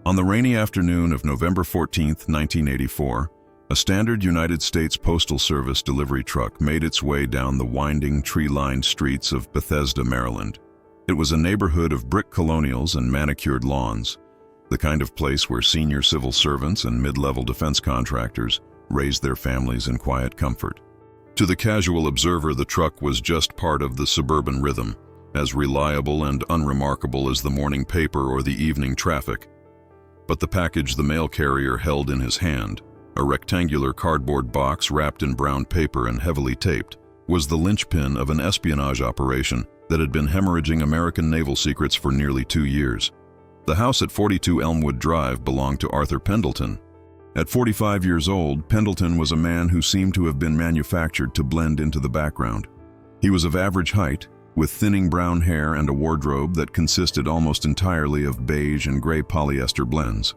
On the rainy afternoon of November 14, 1984, a standard United States Postal Service delivery truck made its way down the winding, tree-lined streets of Bethesda, Maryland. It was a neighborhood of brick colonials and manicured lawns, the kind of place where senior civil servants and mid-level defense contractors raised their families in quiet comfort. To the casual observer, the truck was just part of the suburban rhythm, as reliable and unremarkable as the morning paper or the evening traffic. But the package the mail carrier held in his hand, a rectangular cardboard box wrapped in brown paper and heavily taped, was the linchpin of an espionage operation that had been hemorrhaging American naval secrets for nearly 2 years. The house at 42 Elmwood Drive belonged to Arthur Pendleton. At 45 years old, Pendleton was a man who seemed to have been manufactured to blend into the background. He was of average height, with thinning brown hair and a wardrobe that consisted almost entirely of beige and gray polyester blends.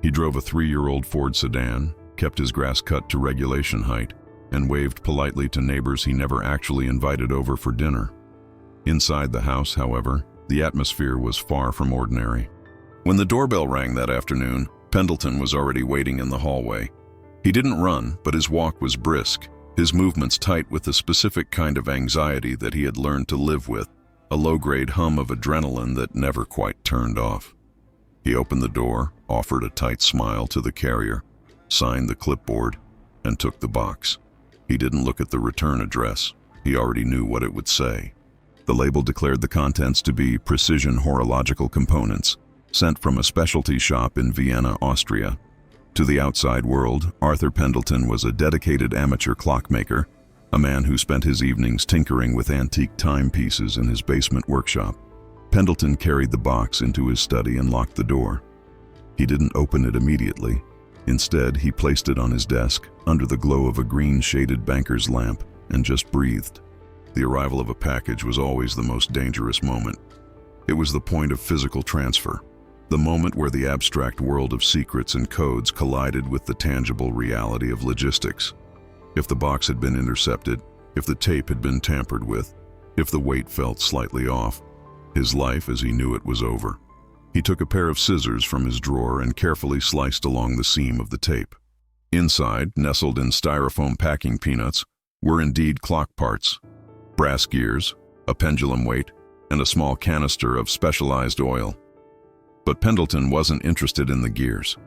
He drove a 3-year-old Ford sedan, kept his grass cut to regulation height, and waved politely to neighbors he never actually invited over for dinner. Inside the house, however, the atmosphere was far from ordinary. When the doorbell rang that afternoon, Pendleton was already waiting in the hallway. He didn't run, but his walk was brisk, his movements tight with the specific kind of anxiety that he had learned to live with, a low-grade hum of adrenaline that never quite turned off. He opened the door, offered a tight smile to the carrier, signed the clipboard, and took the box. He didn't look at the return address. He already knew what it would say. The label declared the contents to be precision horological components, sent from a specialty shop in Vienna, Austria. To the outside world, Arthur Pendleton was a dedicated amateur clockmaker, a man who spent his evenings tinkering with antique timepieces in his basement workshop. Pendleton carried the box into his study and locked the door. He didn't open it immediately. Instead, he placed it on his desk, under the glow of a green-shaded banker's lamp, and just breathed. The arrival of a package was always the most dangerous moment. It was the point of physical transfer, the moment where the abstract world of secrets and codes collided with the tangible reality of logistics. If the box had been intercepted, if the tape had been tampered with, if the weight felt slightly off, his life as he knew it was over. He took a pair of scissors from his drawer and carefully sliced along the seam of the tape. Inside, nestled in styrofoam packing peanuts, were indeed clock parts, brass gears, a pendulum weight, and a small canister of specialized oil. But Pendleton wasn't interested in the gears.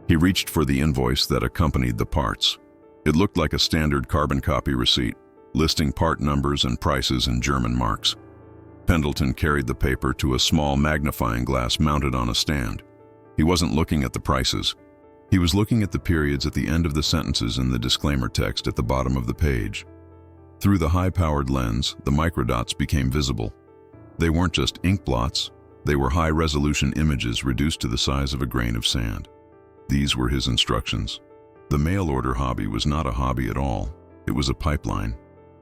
He reached for the invoice that accompanied the parts. It looked like a standard carbon copy receipt, listing part numbers and prices in German marks. Pendleton carried the paper to a small magnifying glass mounted on a stand. He wasn't looking at the prices. He was looking at the periods at the end of the sentences in the disclaimer text at the bottom of the page. Through the high-powered lens, the microdots became visible. They weren't just ink blots. They were high-resolution images reduced to the size of a grain of sand. These were his instructions. The mail-order hobby was not a hobby at all. It was a pipeline.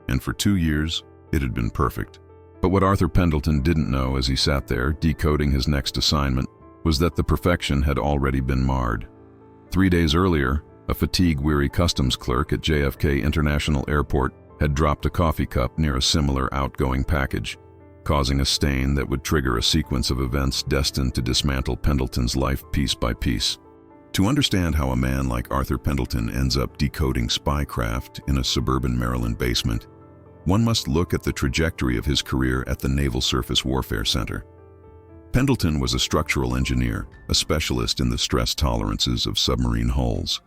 And for 2 years, it had been perfect. But what Arthur Pendleton didn't know as he sat there, decoding his next assignment, was that the perfection had already been marred. 3 days earlier, a fatigue-weary customs clerk at JFK International Airport had dropped a coffee cup near a similar outgoing package, causing a stain that would trigger a sequence of events destined to dismantle Pendleton's life piece by piece. To understand how a man like Arthur Pendleton ends up decoding spycraft in a suburban Maryland basement, one must look at the trajectory of his career at the Naval Surface Warfare Center. Pendleton was a structural engineer, a specialist in the stress tolerances of submarine hulls.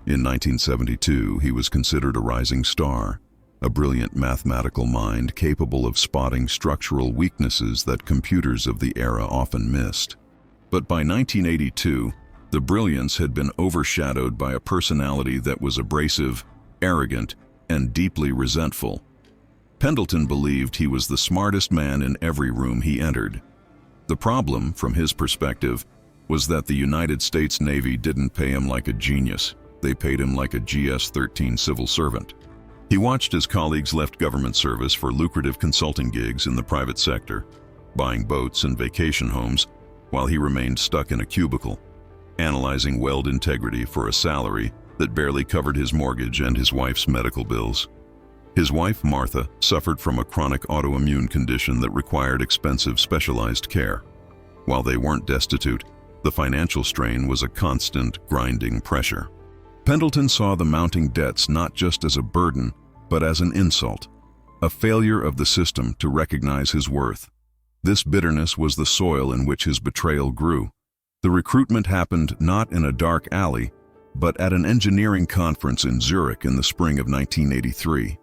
In 1972, he was considered a rising star, a brilliant mathematical mind capable of spotting structural weaknesses that computers of the era often missed. But by 1982, the brilliance had been overshadowed by a personality that was abrasive, arrogant, and deeply resentful. Pendleton believed he was the smartest man in every room he entered. The problem, from his perspective, was that the United States Navy didn't pay him like a genius. They paid him like a GS-13 civil servant. He watched as colleagues left government service for lucrative consulting gigs in the private sector, buying boats and vacation homes, while he remained stuck in a cubicle, analyzing weld integrity for a salary that barely covered his mortgage and his wife's medical bills. His wife, Martha, suffered from a chronic autoimmune condition that required expensive specialized care. While they weren't destitute, The financial strain was a constant, grinding pressure. Pendleton saw the mounting debts not just as a burden, but as an insult, a failure of the system to recognize his worth. This bitterness was the soil in which his betrayal grew. The recruitment happened not in a dark alley, but at an engineering conference in Zurich in the spring of 1983.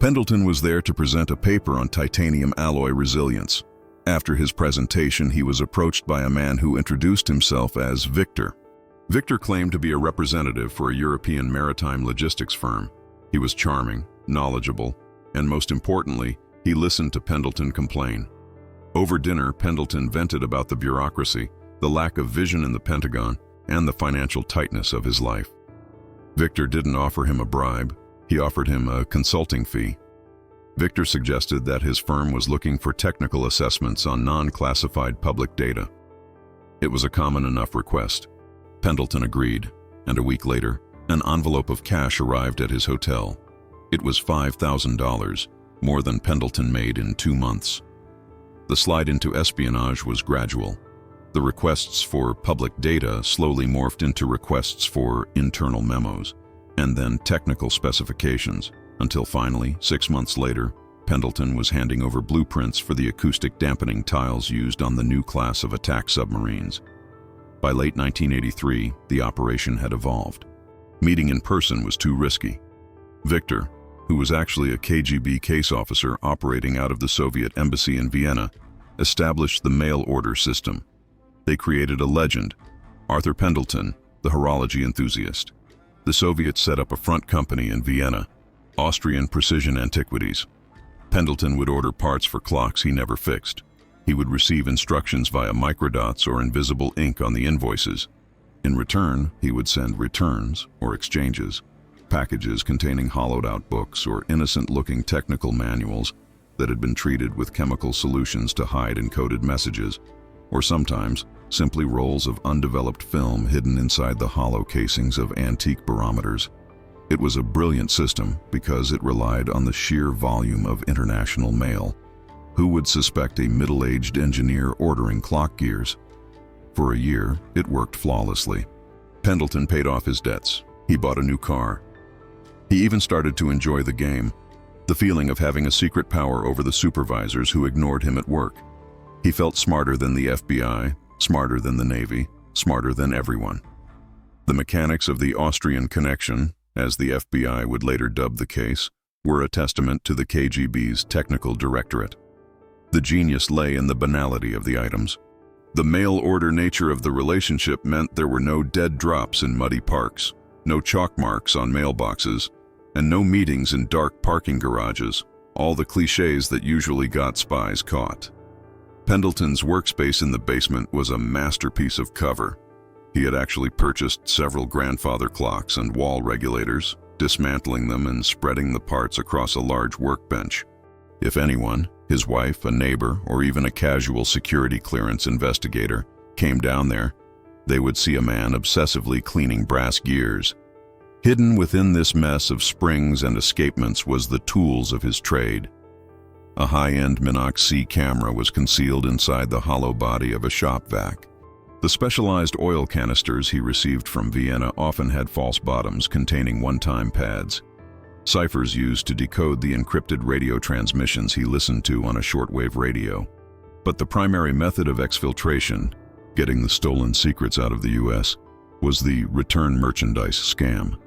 Pendleton was there to present a paper on titanium alloy resilience. After his presentation, he was approached by a man who introduced himself as Victor. Victor claimed to be a representative for a European maritime logistics firm. He was charming, knowledgeable, and most importantly, he listened to Pendleton complain. Over dinner, Pendleton vented about the bureaucracy, the lack of vision in the Pentagon, and the financial tightness of his life. Victor didn't offer him a bribe. He offered him a consulting fee. Victor suggested that his firm was looking for technical assessments on non-classified public data. It was a common enough request. Pendleton agreed, and a week later, an envelope of cash arrived at his hotel. It was $5,000, more than Pendleton made in 2 months. The slide into espionage was gradual. The requests for public data slowly morphed into requests for internal memos, and then technical specifications, until finally, 6 months later, Pendleton was handing over blueprints for the acoustic dampening tiles used on the new class of attack submarines. By late 1983, the operation had evolved. Meeting in person was too risky. Victor, who was actually a KGB case officer operating out of the Soviet embassy in Vienna, established the mail order system. They created a legend, Arthur Pendleton, the horology enthusiast. The Soviets set up a front company in Vienna, Austrian Precision Antiquities. Pendleton would order parts for clocks he never fixed. He would receive instructions via microdots or invisible ink on the invoices. In return, he would send returns or exchanges, packages containing hollowed-out books or innocent-looking technical manuals that had been treated with chemical solutions to hide encoded messages, or sometimes simply rolls of undeveloped film hidden inside the hollow casings of antique barometers. It was a brilliant system because it relied on the sheer volume of international mail. Who would suspect a middle-aged engineer ordering clock gears? For a year, it worked flawlessly. Pendleton paid off his debts. He bought a new car. He even started to enjoy the game, the feeling of having a secret power over the supervisors who ignored him at work. He felt smarter than the FBI, smarter than the Navy, smarter than everyone. The mechanics of the Austrian connection, as the FBI would later dub the case, were a testament to the KGB's technical directorate. The genius lay in the banality of the items. The mail-order nature of the relationship meant there were no dead drops in muddy parks, no chalk marks on mailboxes, and no meetings in dark parking garages, all the cliches that usually got spies caught. Pendleton's workspace in the basement was a masterpiece of cover. He had actually purchased several grandfather clocks and wall regulators, dismantling them and spreading the parts across a large workbench. If anyone, his wife, a neighbor, or even a casual security clearance investigator, came down there, they would see a man obsessively cleaning brass gears. Hidden within this mess of springs and escapements was the tools of his trade. A high-end Minox C camera was concealed inside the hollow body of a shop vac. The specialized oil canisters he received from Vienna often had false bottoms containing one-time pads, ciphers used to decode the encrypted radio transmissions he listened to on a shortwave radio. But the primary method of exfiltration, getting the stolen secrets out of the U.S., was the return merchandise scam.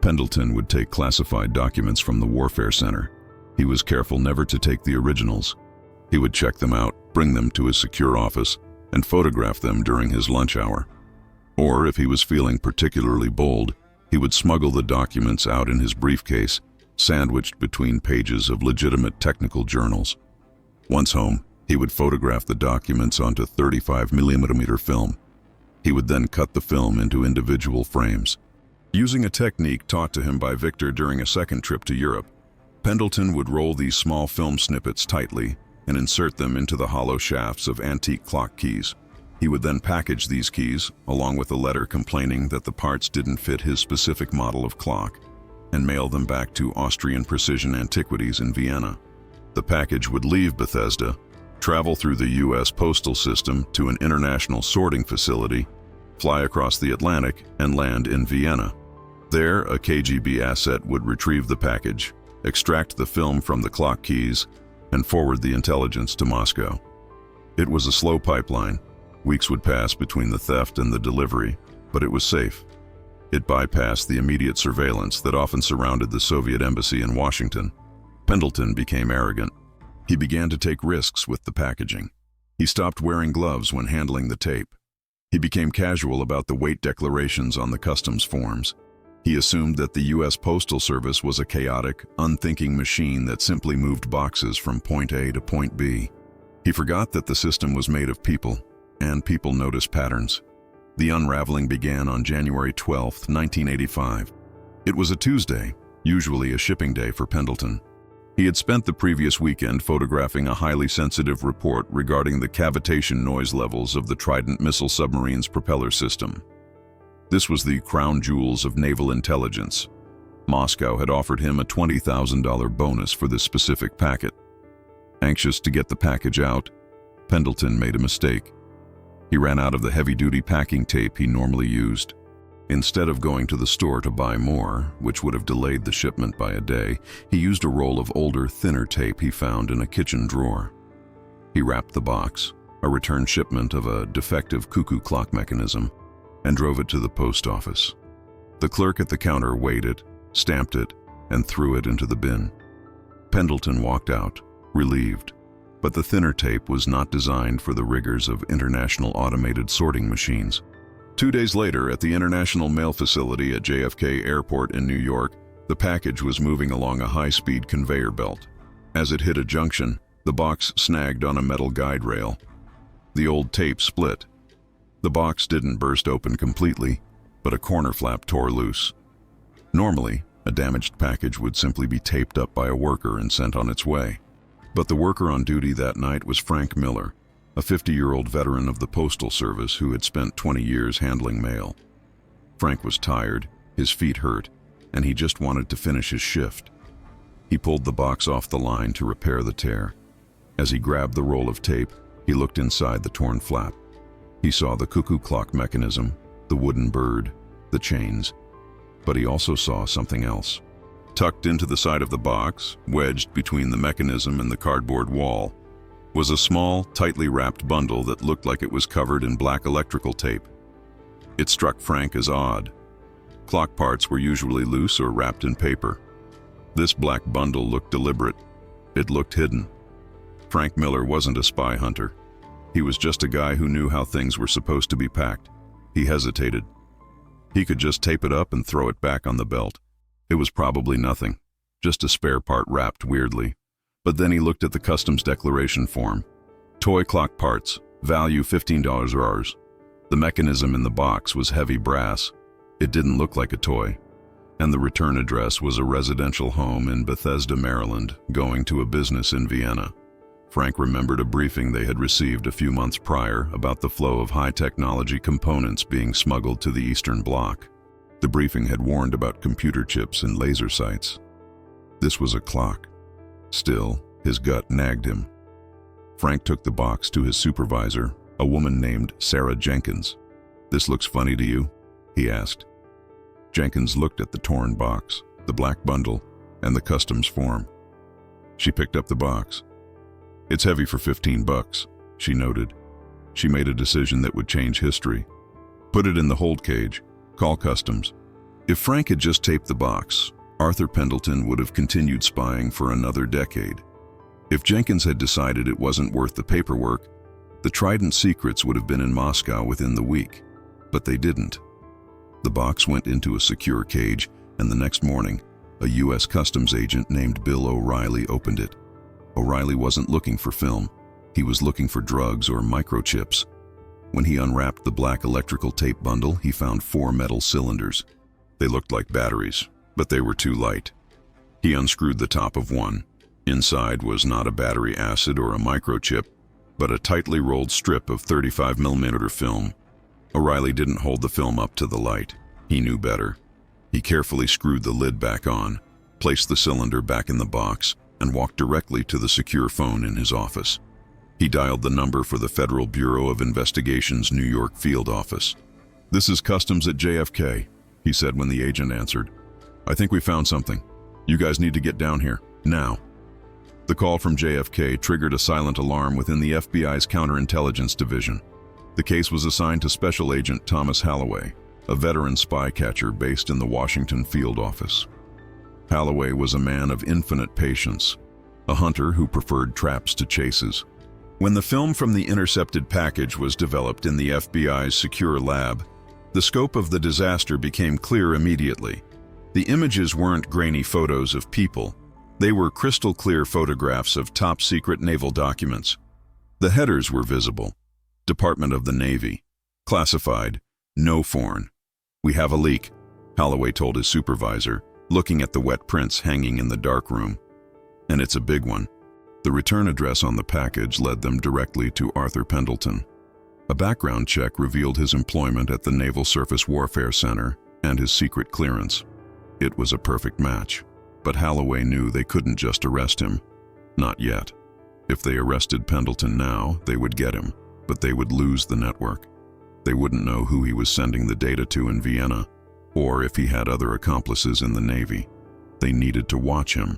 Pendleton would take classified documents from the Warfare Center. He was careful never to take the originals. He would check them out, bring them to his secure office, and photograph them during his lunch hour. Or, if he was feeling particularly bold, he would smuggle the documents out in his briefcase, sandwiched between pages of legitimate technical journals. Once home, he would photograph the documents onto 35mm film. He would then cut the film into individual frames. Using a technique taught to him by Victor during a second trip to Europe, Pendleton would roll these small film snippets tightly and insert them into the hollow shafts of antique clock keys. He would then package these keys, along with a letter complaining that the parts didn't fit his specific model of clock, and mail them back to Austrian Precision Antiquities in Vienna. The package would leave Bethesda, travel through the U.S. postal system to an international sorting facility, fly across the Atlantic, and land in Vienna. There, a KGB asset would retrieve the package, extract the film from the clock keys, and forward the intelligence to Moscow. It was a slow pipeline. Weeks would pass between the theft and the delivery, but it was safe. It bypassed the immediate surveillance that often surrounded the Soviet embassy in Washington. Pendleton became arrogant. He began to take risks with the packaging. He stopped wearing gloves when handling the tape. He became casual about the weight declarations on the customs forms. He assumed that the U.S. Postal Service was a chaotic, unthinking machine that simply moved boxes from point A to point B. He forgot that the system was made of people, and people notice patterns. The unraveling began on January 12, 1985. It was a Tuesday, usually a shipping day for Pendleton. He had spent the previous weekend photographing a highly sensitive report regarding the cavitation noise levels of the Trident missile submarine's propeller system. This was the crown jewels of naval intelligence. Moscow had offered him a $20,000 bonus for this specific packet. Anxious to get the package out, Pendleton made a mistake. He ran out of the heavy-duty packing tape he normally used. Instead of going to the store to buy more, which would have delayed the shipment by a day, he used a roll of older, thinner tape he found in a kitchen drawer. He wrapped the box, a return shipment of a defective cuckoo clock mechanism, and drove it to the post office. The clerk at the counter weighed it, stamped it, and threw it into the bin. Pendleton walked out, relieved, but the thinner tape was not designed for the rigors of international automated sorting machines. 2 days later, at the International Mail Facility at JFK Airport in New York, the package was moving along a high-speed conveyor belt. As it hit a junction, the box snagged on a metal guide rail. The old tape split. The box didn't burst open completely, but a corner flap tore loose. Normally, a damaged package would simply be taped up by a worker and sent on its way. But the worker on duty that night was Frank Miller, a 50-year-old veteran of the Postal Service who had spent 20 years handling mail. Frank was tired, his feet hurt, and he just wanted to finish his shift. He pulled the box off the line to repair the tear. As he grabbed the roll of tape, he looked inside the torn flap. He saw the cuckoo clock mechanism, the wooden bird, the chains, but he also saw something else. Tucked into the side of the box, wedged between the mechanism and the cardboard wall, was a small, tightly wrapped bundle that looked like it was covered in black electrical tape. It struck Frank as odd. Clock parts were usually loose or wrapped in paper. This black bundle looked deliberate. It looked hidden. Frank Miller wasn't a spy hunter. He was just a guy who knew how things were supposed to be packed. He hesitated. He could just tape it up and throw it back on the belt. It was probably nothing, just a spare part wrapped weirdly. But then he looked at the customs declaration form. Toy clock parts, value $15. The mechanism in the box was heavy brass. It didn't look like a toy. And the return address was a residential home in Bethesda, Maryland, going to a business in Vienna. Frank remembered a briefing they had received a few months prior about the flow of high-technology components being smuggled to the Eastern Bloc. The briefing had warned about computer chips and laser sights. This was a clock. Still, his gut nagged him. Frank took the box to his supervisor, a woman named Sarah Jenkins. "This looks funny to you?" he asked. Jenkins looked at the torn box, the black bundle, and the customs form. She picked up the box. "It's heavy for $15, she noted. She made a decision that would change history. "Put it in the hold cage. Call customs." If Frank had just taped the box, Arthur Pendleton would have continued spying for another decade. If Jenkins had decided it wasn't worth the paperwork, the Trident secrets would have been in Moscow within the week. But they didn't. The box went into a secure cage, and the next morning, a U.S. Customs agent named Bill O'Reilly opened it. O'Reilly wasn't looking for film. He was looking for drugs or microchips. When he unwrapped the black electrical tape bundle, he found 4 metal cylinders. They looked like batteries, but they were too light. He unscrewed the top of one. Inside was not a battery acid or a microchip, but a tightly rolled strip of 35mm film. O'Reilly didn't hold the film up to the light. He knew better. He carefully screwed the lid back on, placed the cylinder back in the box, and walked directly to the secure phone in his office. He dialed the number for the Federal Bureau of Investigation's New York field office. "This is Customs at JFK," he said when the agent answered. "I think we found something. You guys need to get down here, now." The call from JFK triggered a silent alarm within the FBI's counterintelligence division. The case was assigned to Special Agent Thomas Holloway, a veteran spy catcher based in the Washington field office. Holloway was a man of infinite patience, a hunter who preferred traps to chases. When the film from the intercepted package was developed in the FBI's secure lab, the scope of the disaster became clear immediately. The images weren't grainy photos of people. They were crystal-clear photographs of top-secret naval documents. The headers were visible. Department of the Navy. Classified. No foreign. "We have a leak," Holloway told his supervisor, looking at the wet prints hanging in the dark room. "And it's a big one." The return address on the package led them directly to Arthur Pendleton. A background check revealed his employment at the Naval Surface Warfare Center and his secret clearance. It was a perfect match, but Holloway knew they couldn't just arrest him. Not yet. If they arrested Pendleton now, they would get him, but they would lose the network. They wouldn't know who he was sending the data to in Vienna, or if he had other accomplices in the Navy. They needed to watch him.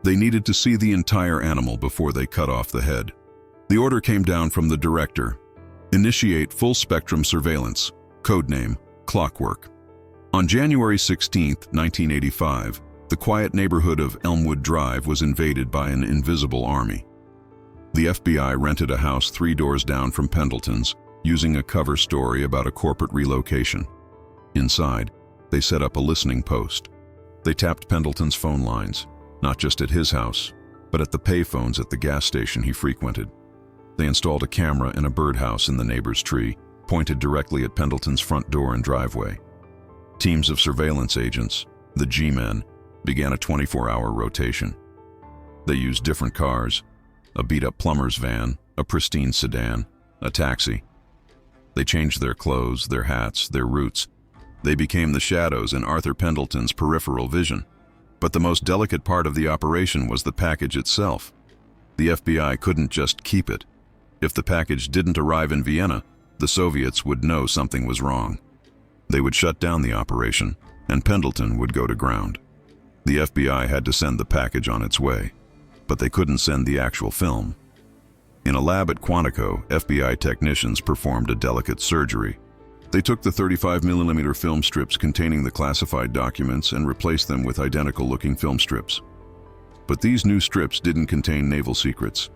They needed to see the entire animal before they cut off the head. The order came down from the director. Initiate full-spectrum surveillance. Codename, Clockwork. On January 16, 1985, the quiet neighborhood of Elmwood Drive was invaded by an invisible army. The FBI rented a house 3 doors down from Pendleton's, using a cover story about a corporate relocation. Inside, they set up a listening post. They tapped Pendleton's phone lines, not just at his house, but at the payphones at the gas station he frequented. They installed a camera in a birdhouse in the neighbor's tree, pointed directly at Pendleton's front door and driveway. Teams of surveillance agents, the G-Men, began a 24-hour rotation. They used different cars, a beat-up plumber's van, a pristine sedan, a taxi. They changed their clothes, their hats, their routes. They became the shadows in Arthur Pendleton's peripheral vision. But the most delicate part of the operation was the package itself. The FBI couldn't just keep it. If the package didn't arrive in Vienna, the Soviets would know something was wrong. They would shut down the operation, and Pendleton would go to ground. The FBI had to send the package on its way, but they couldn't send the actual film. In a lab at Quantico, FBI technicians performed a delicate surgery. They took the 35mm film strips containing the classified documents and replaced them with identical-looking film strips. But these new strips didn't contain naval secrets.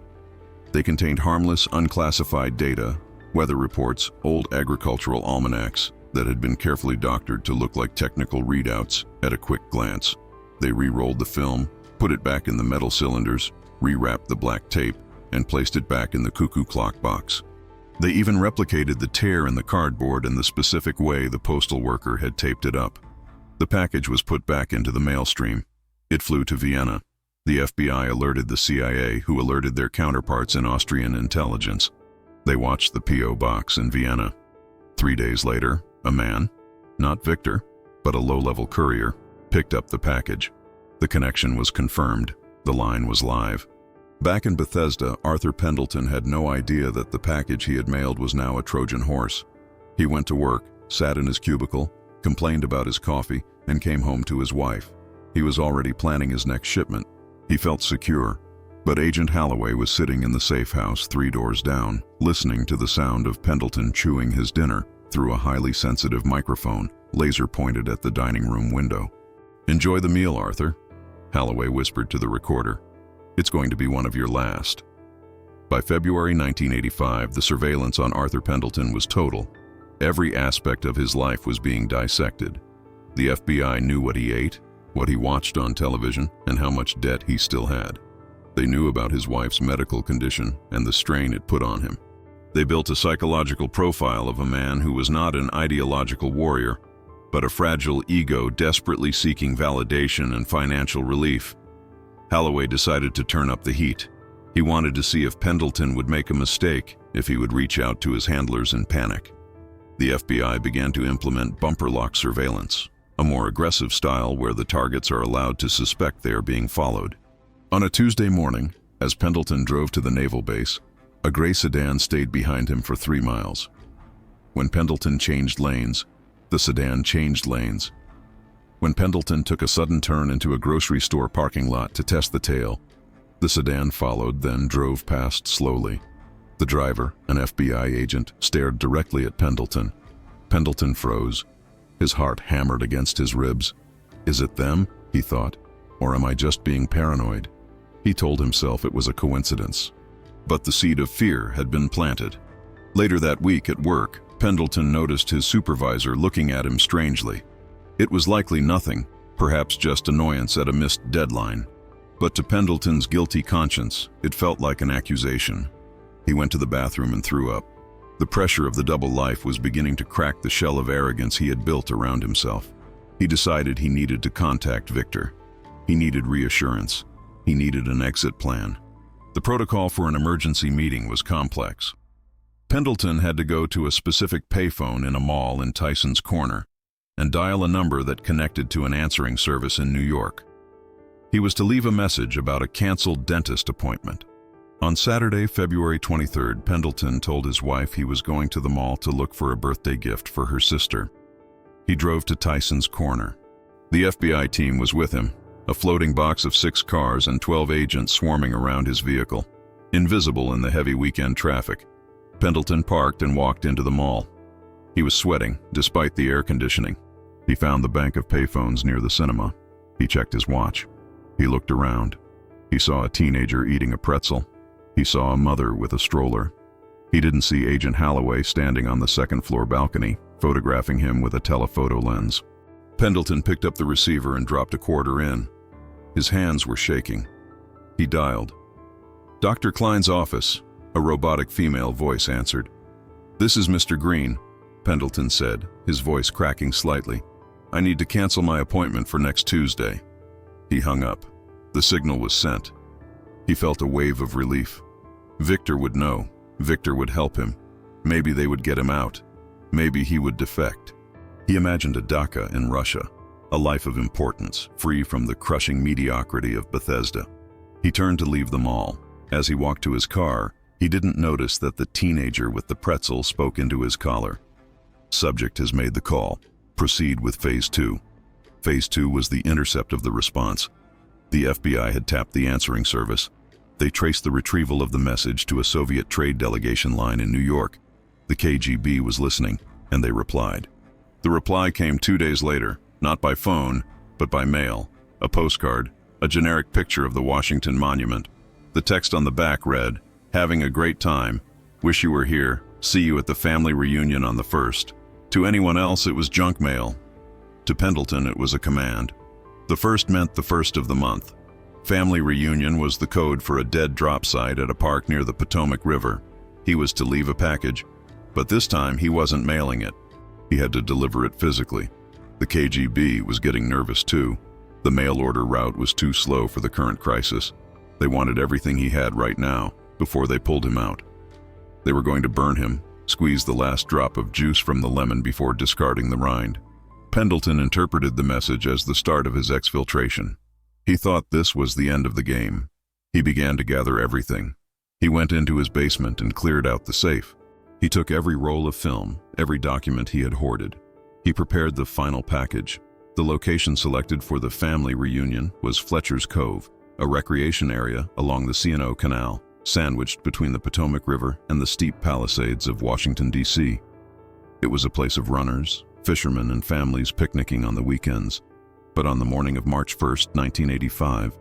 They contained harmless, unclassified data, weather reports, old agricultural almanacs that had been carefully doctored to look like technical readouts at a quick glance. They re-rolled the film, put it back in the metal cylinders, rewrapped the black tape, and placed it back in the cuckoo clock box. They even replicated the tear in the cardboard in the specific way the postal worker had taped it up. The package was put back into the mail stream. It flew to Vienna. The FBI alerted the CIA, who alerted their counterparts in Austrian intelligence. They watched the P.O. box in Vienna. 3 days later, a man, not Victor, but a low-level courier, picked up the package. The connection was confirmed. The line was live. Back in Bethesda, Arthur Pendleton had no idea that the package he had mailed was now a Trojan horse. He went to work, sat in his cubicle, complained about his coffee, and came home to his wife. He was already planning his next shipment. He felt secure, but Agent Holloway was sitting in the safe house 3 doors down, listening to the sound of Pendleton chewing his dinner through a highly sensitive microphone, laser pointed at the dining room window. "Enjoy the meal, Arthur," Holloway whispered to the recorder. "It's going to be one of your last." By February 1985, the surveillance on Arthur Pendleton was total. Every aspect of his life was being dissected. The FBI knew what he ate, what he watched on television, and how much debt he still had. They knew about his wife's medical condition and the strain it put on him. They built a psychological profile of a man who was not an ideological warrior, but a fragile ego desperately seeking validation and financial relief. Holloway decided to turn up the heat. He wanted to see if Pendleton would make a mistake, if he would reach out to his handlers in panic. The FBI began to implement bumper lock surveillance, a more aggressive style where the targets are allowed to suspect they are being followed. On a Tuesday morning, as Pendleton drove to the naval base, A gray sedan stayed behind him for 3 miles. When Pendleton changed lanes, the sedan changed lanes. When Pendleton took a sudden turn into a grocery store parking lot to test the tail, the sedan followed, then drove past slowly. The driver, an FBI agent, stared directly at Pendleton. Pendleton froze. His heart hammered against his ribs. Is it them, he thought, or am I just being paranoid? He told himself it was a coincidence. But the seed of fear had been planted. Later that week at work, Pendleton noticed his supervisor looking at him strangely. It was likely nothing, perhaps just annoyance at a missed deadline. But to Pendleton's guilty conscience, it felt like an accusation. He went to the bathroom and threw up. The pressure of the double life was beginning to crack the shell of arrogance he had built around himself. He decided he needed to contact Victor. He needed reassurance. He needed an exit plan. The protocol for an emergency meeting was complex. Pendleton had to go to a specific payphone in a mall in Tyson's Corner and dial a number that connected to an answering service in New York. He was to leave a message about a canceled dentist appointment. On Saturday, February 23rd, Pendleton told his wife he was going to the mall to look for a birthday gift for her sister. He drove to Tyson's Corner. The FBI team was with him, a floating box of 6 cars and 12 agents swarming around his vehicle. Invisible in the heavy weekend traffic, Pendleton parked and walked into the mall. He was sweating, despite the air conditioning. He found the bank of payphones near the cinema. He checked his watch. He looked around. He saw a teenager eating a pretzel. He saw a mother with a stroller. He didn't see Agent Holloway standing on the second-floor balcony, photographing him with a telephoto lens. Pendleton picked up the receiver and dropped a quarter in. His hands were shaking. He dialed. "Dr. Klein's office," a robotic female voice answered. "This is Mr. Green," Pendleton said, his voice cracking slightly. "I need to cancel my appointment for next Tuesday." He hung up. The signal was sent. He felt a wave of relief. Victor would know. Victor would help him. Maybe they would get him out. Maybe he would defect. He imagined a Dhaka in Russia, a life of importance, free from the crushing mediocrity of Bethesda. He turned to leave the mall. As he walked to his car, he didn't notice that the teenager with the pretzel spoke into his collar. "Subject has made the call. Proceed with Phase 2. Phase 2 was the intercept of the response. The FBI had tapped the answering service. They traced the retrieval of the message to a Soviet trade delegation line in New York. The KGB was listening, and they replied. The reply came 2 days later, not by phone, but by mail. A postcard, a generic picture of the Washington Monument. The text on the back read, "Having a great time. Wish you were here. See you at the family reunion on the 1st. To anyone else, it was junk mail. To Pendleton, it was a command. The 1st meant the 1st of the month. Family reunion was the code for a dead drop site at a park near the Potomac River. He was to leave a package, but this time he wasn't mailing it. He had to deliver it physically. The KGB was getting nervous too. The mail order route was too slow for the current crisis. They wanted everything he had right now, before they pulled him out. They were going to burn him, squeeze the last drop of juice from the lemon before discarding the rind. Pendleton interpreted the message as the start of his exfiltration. He thought this was the end of the game. He began to gather everything. He went into his basement and cleared out the safe. He took every roll of film, every document he had hoarded. He prepared the final package. The location selected for the family reunion was Fletcher's Cove, a recreation area along the C&O Canal, sandwiched between the Potomac River and the steep Palisades of Washington, D.C. It was a place of runners, fishermen, and families picnicking on the weekends. But on the morning of March 1st, 1985,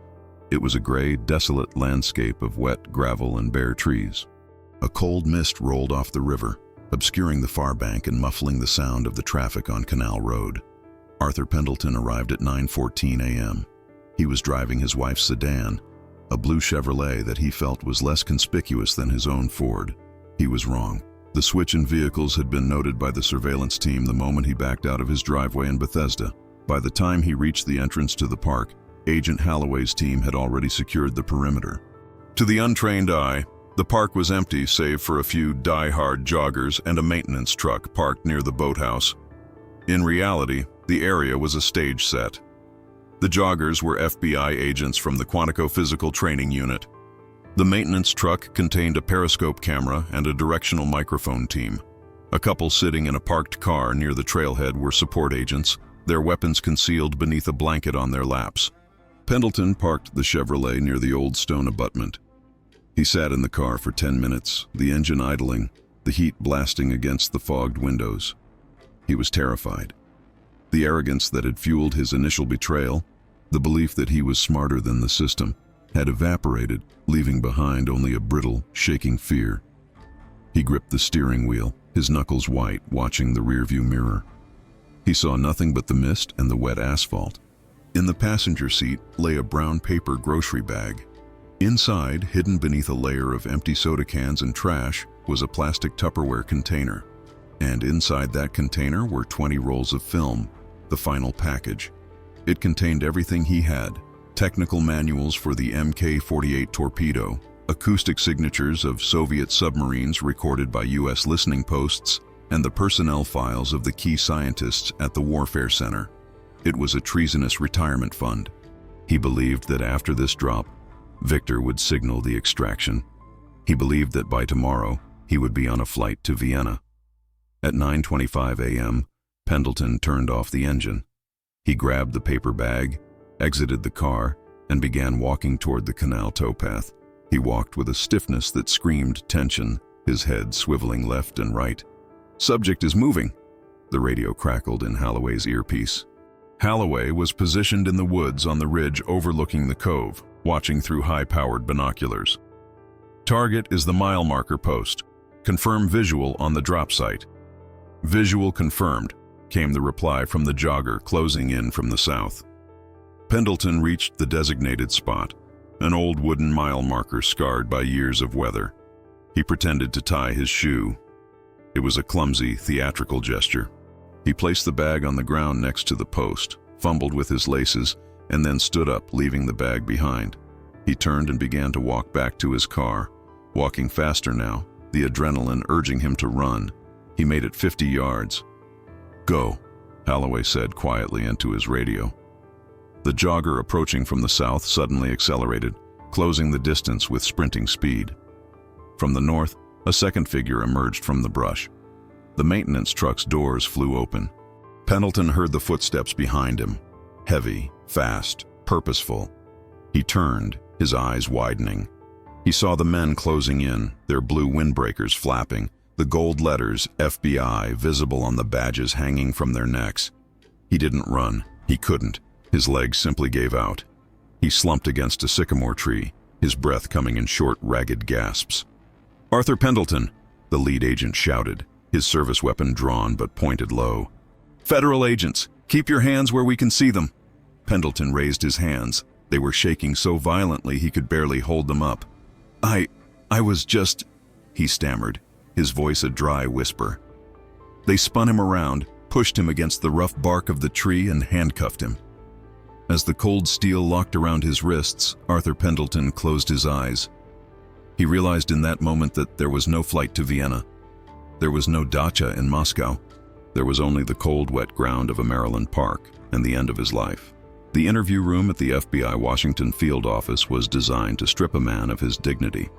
it was a gray, desolate landscape of wet gravel and bare trees. A cold mist rolled off the river, obscuring the far bank and muffling the sound of the traffic on Canal Road. Arthur Pendleton arrived at 9:14 a.m. He was driving his wife's sedan, a blue Chevrolet that he felt was less conspicuous than his own Ford. He was wrong. The switch in vehicles had been noted by the surveillance team the moment he backed out of his driveway in Bethesda. By the time he reached the entrance to the park, Agent Holloway's team had already secured the perimeter. To the untrained eye, the park was empty save for a few die-hard joggers and a maintenance truck parked near the boathouse. In reality, the area was a stage set. The joggers were FBI agents from the Quantico Physical Training Unit. The maintenance truck contained a periscope camera and a directional microphone team. A couple sitting in a parked car near the trailhead were support agents, their weapons concealed beneath a blanket on their laps. Pendleton parked the Chevrolet near the old stone abutment. He sat in the car for 10 minutes, the engine idling, the heat blasting against the fogged windows. He was terrified. The arrogance that had fueled his initial betrayal, the belief that he was smarter than the system, had evaporated, leaving behind only a brittle, shaking fear. He gripped the steering wheel, his knuckles white, watching the rearview mirror. He saw nothing but the mist and the wet asphalt. In the passenger seat lay a brown paper grocery bag. Inside, hidden beneath a layer of empty soda cans and trash, was a plastic Tupperware container. And inside that container were 20 rolls of film, the final package. It contained everything he had: technical manuals for the Mk-48 torpedo, acoustic signatures of Soviet submarines recorded by U.S. listening posts, and the personnel files of the key scientists at the Warfare Center. It was a treasonous retirement fund. He believed that after this drop, Victor would signal the extraction. He believed that by tomorrow, he would be on a flight to Vienna. At 9:25 a.m., Pendleton turned off the engine. He grabbed the paper bag, exited the car, and began walking toward the canal towpath. He walked with a stiffness that screamed tension, his head swiveling left and right. "Subject is moving," the radio crackled in Holloway's earpiece. Holloway was positioned in the woods on the ridge overlooking the cove, watching through high-powered binoculars. "Target is the mile marker post. Confirm visual on the drop site." "Visual confirmed," came the reply from the jogger closing in from the south. Pendleton reached the designated spot, an old wooden mile marker scarred by years of weather. He pretended to tie his shoe. It was a clumsy, theatrical gesture. He placed the bag on the ground next to the post, fumbled with his laces, and then stood up, leaving the bag behind. He turned and began to walk back to his car, walking faster now, the adrenaline urging him to run. He made it 50 yards. "Go," Holloway said quietly into his radio. The jogger approaching from the south suddenly accelerated, closing the distance with sprinting speed. From the north, a second figure emerged from the brush. The maintenance truck's doors flew open. Pendleton heard the footsteps behind him, heavy, fast, purposeful. He turned, his eyes widening. He saw the men closing in, their blue windbreakers flapping, the gold letters FBI visible on the badges hanging from their necks. He didn't run. He couldn't. His legs simply gave out. He slumped against a sycamore tree, his breath coming in short, ragged gasps. "Arthur Pendleton," the lead agent shouted, his service weapon drawn but pointed low. "Federal agents, keep your hands where we can see them." Pendleton raised his hands. They were shaking so violently he could barely hold them up. I was just," he stammered, his voice a dry whisper. They spun him around, pushed him against the rough bark of the tree, and handcuffed him. As the cold steel locked around his wrists, Arthur Pendleton closed his eyes. He realized in that moment that there was no flight to Vienna. There was no dacha in Moscow. There was only the cold, wet ground of a Maryland park and the end of his life. The interview room at the FBI Washington field office was designed to strip a man of his dignity.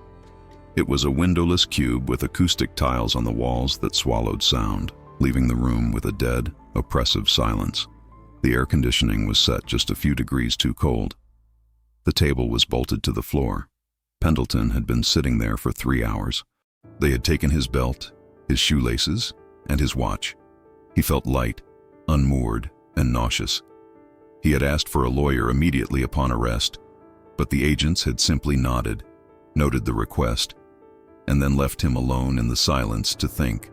It was a windowless cube with acoustic tiles on the walls that swallowed sound, leaving the room with a dead, oppressive silence. The air conditioning was set just a few degrees too cold. The table was bolted to the floor. Pendleton had been sitting there for 3 hours. They had taken his belt, his shoelaces, and his watch. He felt light, unmoored, and nauseous. He had asked for a lawyer immediately upon arrest, but the agents had simply nodded, noted the request, and then left him alone in the silence to think.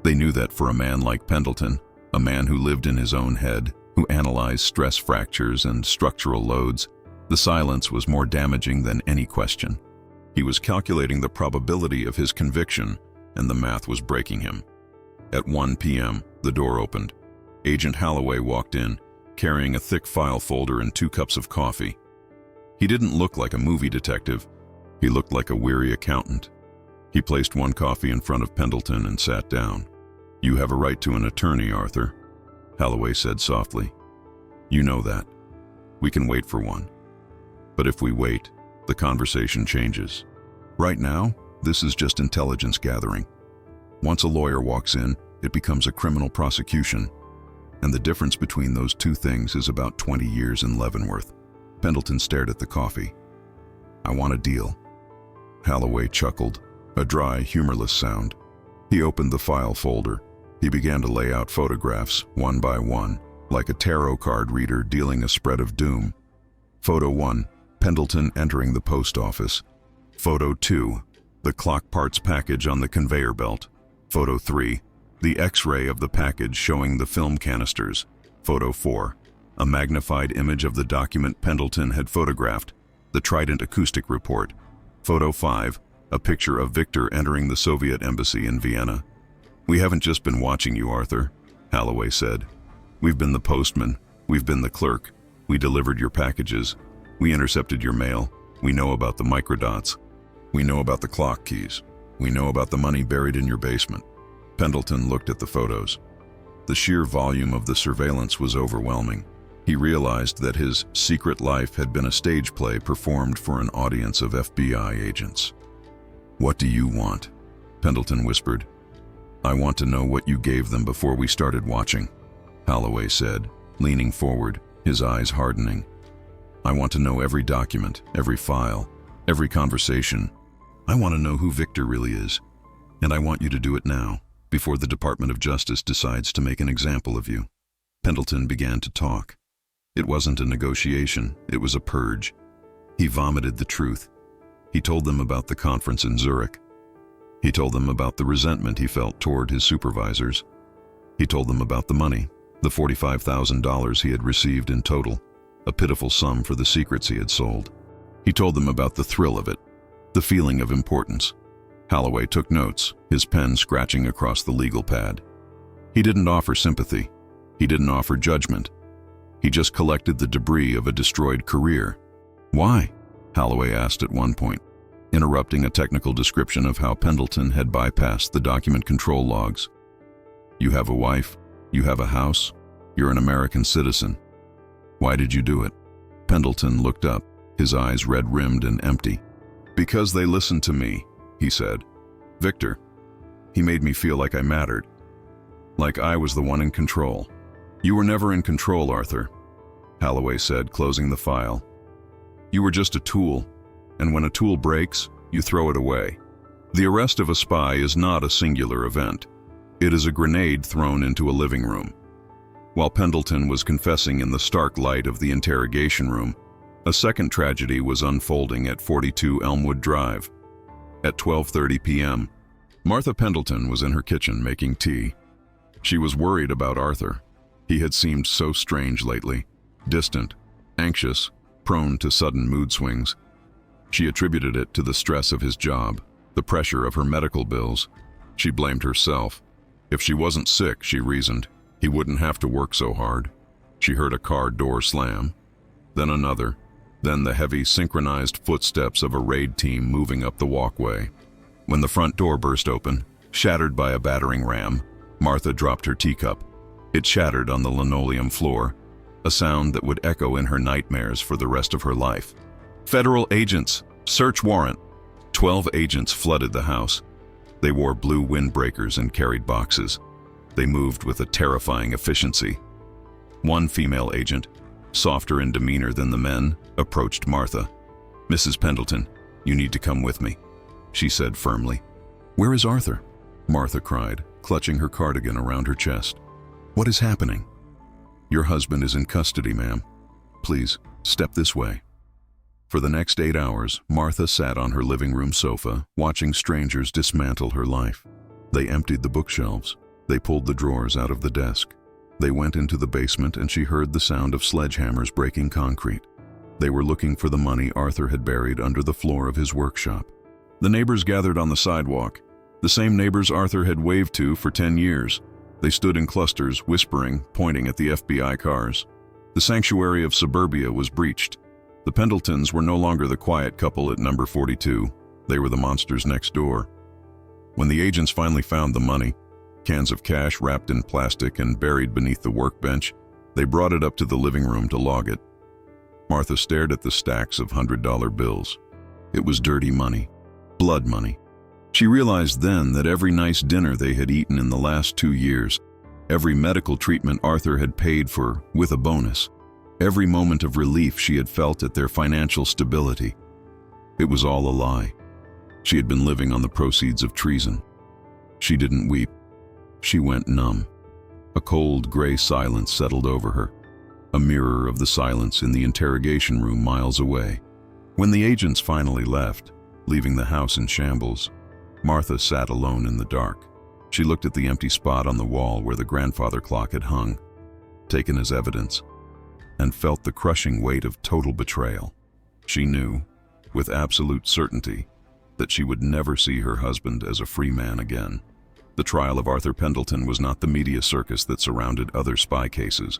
They knew that for a man like Pendleton, a man who lived in his own head, who analyzed stress fractures and structural loads, the silence was more damaging than any question. He was calculating the probability of his conviction, and the math was breaking him. At 1 p.m., the door opened. Agent Holloway walked in, carrying a thick file folder and 2 cups of coffee. He didn't look like a movie detective. He looked like a weary accountant. He placed 1 coffee in front of Pendleton and sat down. "You have a right to an attorney, Arthur," Holloway said softly. "You know that. We can wait for one. But if we wait, the conversation changes. Right now, this is just intelligence gathering. Once a lawyer walks in, it becomes a criminal prosecution. And the difference between those two things is about 20 years in Leavenworth. Pendleton stared at the coffee. I want a deal. Holloway chuckled, a dry, humorless sound. He opened the file folder. He began to lay out photographs, one by one, like a tarot card reader dealing a spread of doom. Photo 1, Pendleton entering the post office. Photo 2, the clock parts package on the conveyor belt. Photo 3, the X-ray of the package showing the film canisters. Photo 4, a magnified image of the document Pendleton had photographed, the Trident acoustic report. Photo 5, a picture of Victor entering the Soviet embassy in Vienna. We haven't just been watching you, Arthur, Holloway said. We've been the postman. We've been the clerk. We delivered your packages. We intercepted your mail. We know about the microdots. We know about the clock keys. We know about the money buried in your basement. Pendleton looked at the photos. The sheer volume of the surveillance was overwhelming. He realized that his secret life had been a stage play performed for an audience of FBI agents. What do you want? Pendleton whispered. I want to know what you gave them before we started watching, Holloway said, leaning forward, his eyes hardening. I want to know every document, every file, every conversation. I want to know who Victor really is. And I want you to do it now, before the Department of Justice decides to make an example of you. Pendleton began to talk. It wasn't a negotiation, it was a purge. He vomited the truth. He told them about the conference in Zurich. He told them about the resentment he felt toward his supervisors. He told them about the money, the $45,000 he had received in total, a pitiful sum for the secrets he had sold. He told them about the thrill of it, the feeling of importance. Holloway took notes, his pen scratching across the legal pad. He didn't offer sympathy. He didn't offer judgment. He just collected the debris of a destroyed career. Why? Holloway asked at one point, interrupting a technical description of how Pendleton had bypassed the document control logs. You have a wife, you have a house, you're an American citizen. Why did you do it? Pendleton looked up, his eyes red-rimmed and empty. Because they listened to me, he said. Victor. He made me feel like I mattered. Like I was the one in control. You were never in control, Arthur, Holloway said, closing the file. You were just a tool, and when a tool breaks, you throw it away. The arrest of a spy is not a singular event. It is a grenade thrown into a living room. While Pendleton was confessing in the stark light of the interrogation room, a second tragedy was unfolding at 42 Elmwood Drive. At 12:30 p.m., Martha Pendleton was in her kitchen making tea. She was worried about Arthur. He had seemed so strange lately, distant, anxious, prone to sudden mood swings. She attributed it to the stress of his job, the pressure of her medical bills. She blamed herself. If she wasn't sick, she reasoned, he wouldn't have to work so hard. She heard a car door slam, then another, then the heavy, synchronized footsteps of a raid team moving up the walkway. When the front door burst open, shattered by a battering ram, Martha dropped her teacup. It shattered on the linoleum floor, a sound that would echo in her nightmares for the rest of her life. Federal agents! Search warrant! 12 agents flooded the house. They wore blue windbreakers and carried boxes. They moved with a terrifying efficiency. One female agent, softer in demeanor than the men, approached Martha. Mrs. Pendleton, you need to come with me, she said firmly. Where is Arthur? Martha cried, clutching her cardigan around her chest. What is happening? Your husband is in custody, ma'am. Please, step this way. For the next 8 hours, Martha sat on her living room sofa, watching strangers dismantle her life. They emptied the bookshelves. They pulled the drawers out of the desk. They went into the basement and she heard the sound of sledgehammers breaking concrete. They were looking for the money Arthur had buried under the floor of his workshop. The neighbors gathered on the sidewalk, the same neighbors Arthur had waved to for 10 years. They stood in clusters, whispering, pointing at the FBI cars. The sanctuary of suburbia was breached. The Pendletons were no longer the quiet couple at number 42. They were the monsters next door. When the agents finally found the money, cans of cash wrapped in plastic and buried beneath the workbench, they brought it up to the living room to log it. Martha stared at the stacks of $100 bills. It was dirty money. Blood money. She realized then that every nice dinner they had eaten in the last 2 years, every medical treatment Arthur had paid for with a bonus, every moment of relief she had felt at their financial stability, it was all a lie. She had been living on the proceeds of treason. She didn't weep. She went numb. A cold, gray silence settled over her, a mirror of the silence in the interrogation room miles away. When the agents finally left, leaving the house in shambles, Martha sat alone in the dark. She looked at the empty spot on the wall where the grandfather clock had hung, taken as evidence, and felt the crushing weight of total betrayal. She knew, with absolute certainty, that she would never see her husband as a free man again. The trial of Arthur Pendleton was not the media circus that surrounded other spy cases.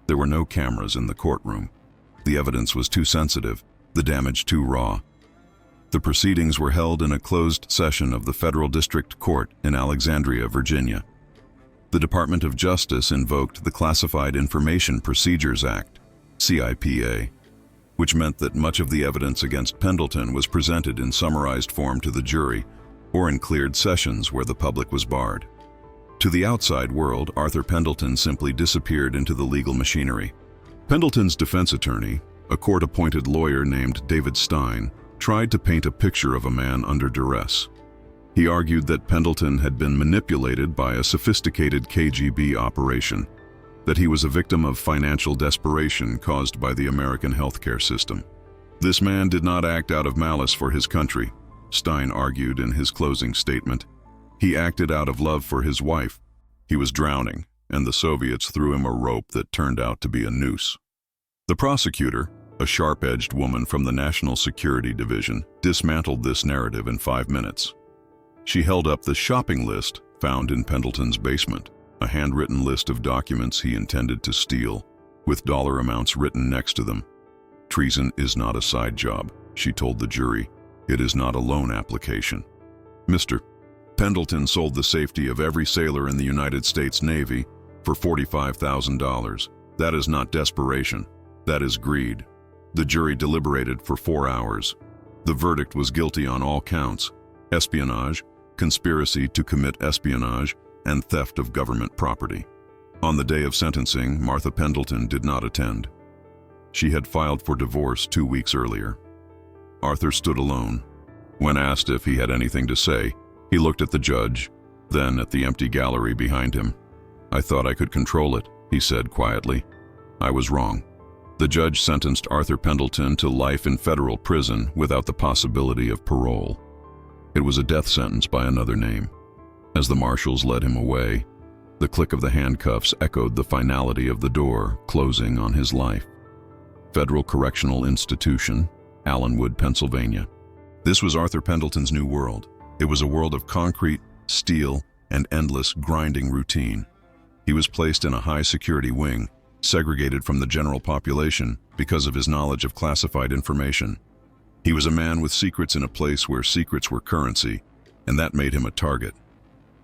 There were no cameras in the courtroom. The evidence was too sensitive, the damage too raw. The proceedings were held in a closed session of the Federal District Court in Alexandria, Virginia. The Department of Justice invoked the Classified Information Procedures Act, CIPA, which meant that much of the evidence against Pendleton was presented in summarized form to the jury or in cleared sessions where the public was barred. To the outside world, Arthur Pendleton simply disappeared into the legal machinery. Pendleton's defense attorney, a court-appointed lawyer named David Stein, tried to paint a picture of a man under duress. He argued that Pendleton had been manipulated by a sophisticated KGB operation, that he was a victim of financial desperation caused by the American healthcare system. This man did not act out of malice for his country, Stein argued in his closing statement. He acted out of love for his wife. He was drowning, and the Soviets threw him a rope that turned out to be a noose. The prosecutor, a sharp-edged woman from the National Security Division, dismantled this narrative in 5 minutes. She held up the shopping list found in Pendleton's basement, a handwritten list of documents he intended to steal, with dollar amounts written next to them. Treason is not a side job, she told the jury. It is not a loan application. Mr. Pendleton sold the safety of every sailor in the United States Navy for $45,000. That is not desperation. That is greed. The jury deliberated for 4 hours. The verdict was guilty on all counts: espionage, conspiracy to commit espionage, and theft of government property. On the day of sentencing, Martha Pendleton did not attend. She had filed for divorce 2 weeks earlier. Arthur stood alone. When asked if he had anything to say, he looked at the judge, then at the empty gallery behind him. "I thought I could control it," he said quietly. "I was wrong." The judge sentenced Arthur Pendleton to life in federal prison without the possibility of parole. It was a death sentence by another name. As the marshals led him away, the click of the handcuffs echoed the finality of the door closing on his life. Federal Correctional Institution, Allenwood, Pennsylvania. This was Arthur Pendleton's new world. It was a world of concrete, steel, and endless grinding routine. He was placed in a high-security wing, segregated from the general population because of his knowledge of classified information. He was a man with secrets in a place where secrets were currency, and that made him a target.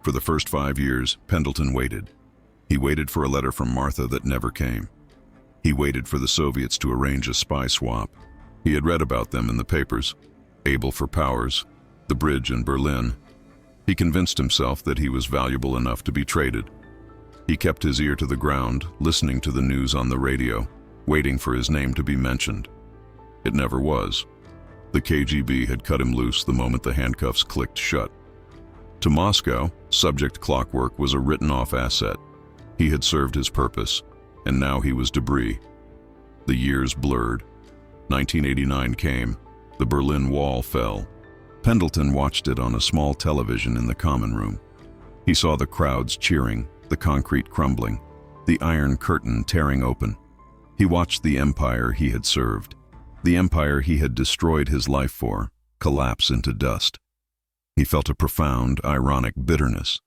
For the first 5 years, Pendleton waited. He waited for a letter from Martha that never came. He waited for the Soviets to arrange a spy swap. He had read about them in the papers. Able for Powers, the bridge in Berlin. He convinced himself that he was valuable enough to be traded. He kept his ear to the ground, listening to the news on the radio, waiting for his name to be mentioned. It never was. The KGB had cut him loose the moment the handcuffs clicked shut. To Moscow, subject clockwork was a written-off asset. He had served his purpose, and now he was debris. The years blurred. 1989 came. The Berlin Wall fell. Pendleton watched it on a small television in the common room. He saw the crowds cheering, the concrete crumbling, the iron curtain tearing open. He watched the empire he had served, the empire he had destroyed his life for, collapse into dust. He felt a profound, ironic bitterness.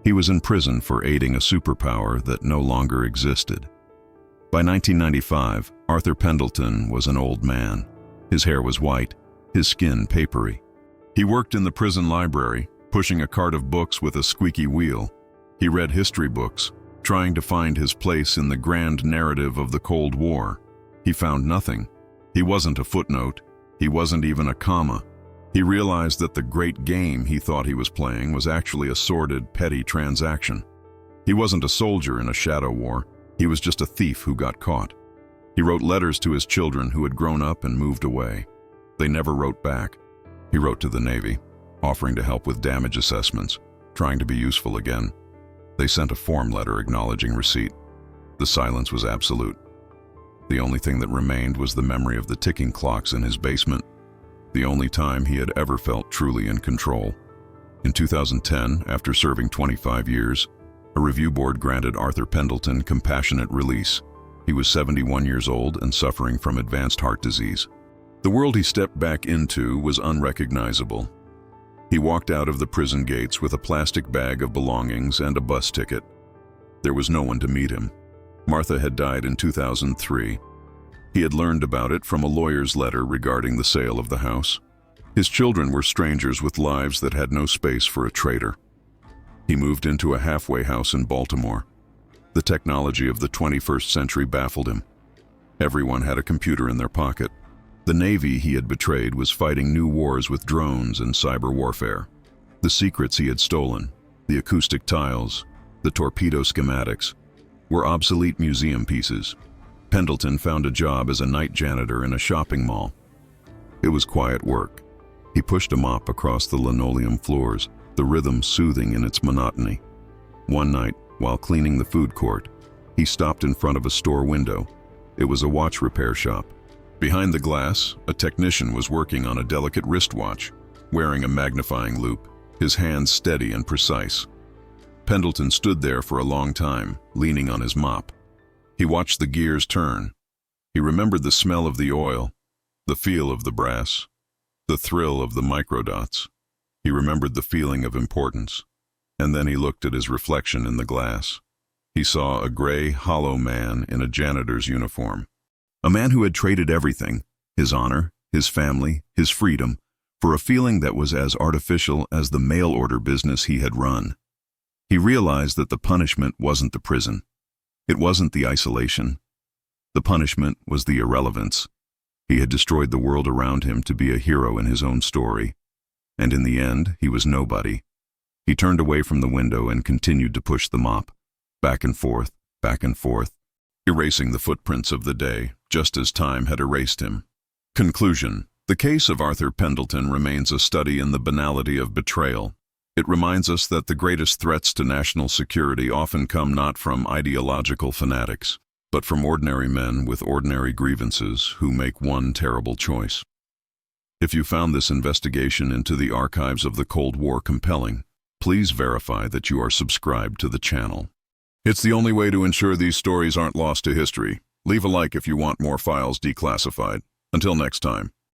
He was in prison for aiding a superpower that no longer existed. By 1995, Arthur Pendleton was an old man. His hair was white, his skin papery. He worked in the prison library, pushing a cart of books with a squeaky wheel. He read history books, trying to find his place in the grand narrative of the Cold War. He found nothing. He wasn't a footnote. He wasn't even a comma. He realized that the great game he thought he was playing was actually a sordid, petty transaction. He wasn't a soldier in a shadow war. He was just a thief who got caught. He wrote letters to his children who had grown up and moved away. They never wrote back. He wrote to the Navy, offering to help with damage assessments, trying to be useful again. They sent a form letter acknowledging receipt. The silence was absolute. The only thing that remained was the memory of the ticking clocks in his basement, the only time he had ever felt truly in control. In 2010, after serving 25 years, a review board granted Arthur Pendleton compassionate release. He was 71 years old and suffering from advanced heart disease. The world he stepped back into was unrecognizable. He walked out of the prison gates with a plastic bag of belongings and a bus ticket. There was no one to meet him. Martha had died in 2003. He had learned about it from a lawyer's letter regarding the sale of the house. His children were strangers with lives that had no space for a traitor. He moved into a halfway house in Baltimore. The technology of the 21st century baffled him. Everyone had a computer in their pocket. The Navy he had betrayed was fighting new wars with drones and cyber warfare. The secrets he had stolen, the acoustic tiles, the torpedo schematics, were obsolete museum pieces. Pendleton found a job as a night janitor in a shopping mall. It was quiet work. He pushed a mop across the linoleum floors, the rhythm soothing in its monotony. One night, while cleaning the food court, he stopped in front of a store window. It was a watch repair shop. Behind the glass, a technician was working on a delicate wristwatch, wearing a magnifying loupe, his hands steady and precise. Pendleton stood there for a long time, leaning on his mop. He watched the gears turn. He remembered the smell of the oil, the feel of the brass, the thrill of the microdots. He remembered the feeling of importance. And then he looked at his reflection in the glass. He saw a gray, hollow man in a janitor's uniform. A man who had traded everything, his honor, his family, his freedom, for a feeling that was as artificial as the mail-order business he had run. He realized that the punishment wasn't the prison. It wasn't the isolation. The punishment was the irrelevance. He had destroyed the world around him to be a hero in his own story. And in the end, he was nobody. He turned away from the window and continued to push the mop, back and forth, erasing the footprints of the day, just as time had erased him. Conclusion. The case of Arthur Pendleton remains a study in the banality of betrayal. It reminds us that the greatest threats to national security often come not from ideological fanatics, but from ordinary men with ordinary grievances who make one terrible choice. If you found this investigation into the archives of the Cold War compelling, please verify that you are subscribed to the channel. It's the only way to ensure these stories aren't lost to history. Leave a like if you want more files declassified. Until next time.